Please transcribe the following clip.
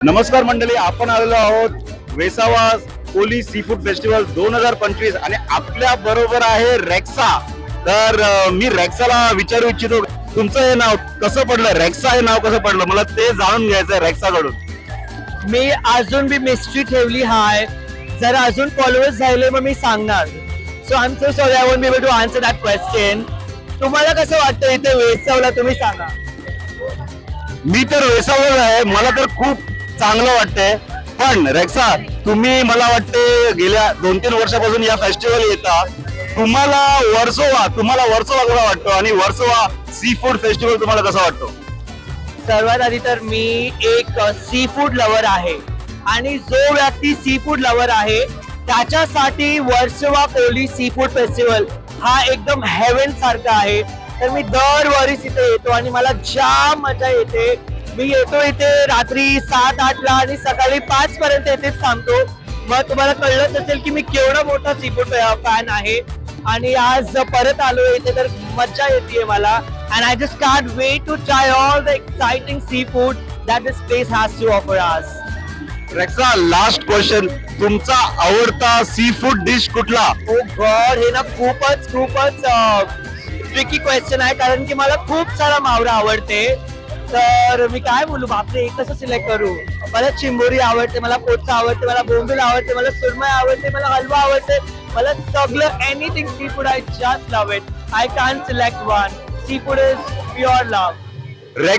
नमस्कार मंडळी, आपण आलेलो आहोत वेसावा कोली सी फूड फेस्टिवल 2025 आणि आपल्या बरोबर आहे रेक्सा. तर मी रेक्साला विचारू इच्छितो, तुमचं हे नाव कसं पडलं, रेक्सा हे नाव कसं पडलं, मला ते जाणून घ्यायचं आहे रेक्सा कडून. मी अजून बी मिस्ट्री ठेवली हाय. जर अजून फॉलोअर्स झाले मग मी सांगणार. So I am so sorry, I won't be able to answer that question. तुम्हाला कसं वाटतं इथे वेसावला, तुम्ही सांगा. मी तर वेसावला आहे, मला तर खूप चांगलं वाटतंय. पण रेक्सा, तुम्ही मला वाटते गेल्या 2-3 वर्षापासून या फेस्टिवल येता, तुम्हाला वर्सोवा कसा वाटतो आणि वर्सोवा सी फूड फेस्टिवल तुम्हाला कसा वाटतो? सर्वात आधी तर मी एक सी फूड लवर आहे आणि जो व्यक्ती सी फूड लवर आहे त्याच्यासाठी वर्सोवा कोली सी फूड फेस्टिवल हा एकदम हेवन सारखा आहे. तर मी दरवर्षी इथे येतो आणि मला जाम मजा येते. मी येतो इथे रात्री 7-8 ला आणि सकाळी 5 पर्यंत इथेच थांबतो. मग तुम्हाला कळलंच असेल की मी केवढा मोठा सी फूड फॅन आहे आणि आज परत आलो इथे तर मजा येते मला. And I just can't wait to try all the exciting seafood that this place has to offer us. रेक्सा, लास्ट क्वेश्चन, तुमचा आवडता सी फूड डिश कुठला? Oh God, हे ना खूपच ट्रिकी क्वेश्चन आहे, कारण की मला खूप सारा मावरा आवडते. तर मी काय बोलू, बापरे, कसं सिलेक्ट करू. मला चिंबोरी आवडते, मला पोचा आवडते, मला बोंबील आवडते, मला सुरमई आवडते, मला हलवा आवडते, मला सगळं anything seafood I just love it. I can't select one. Seafood is pure love. Racks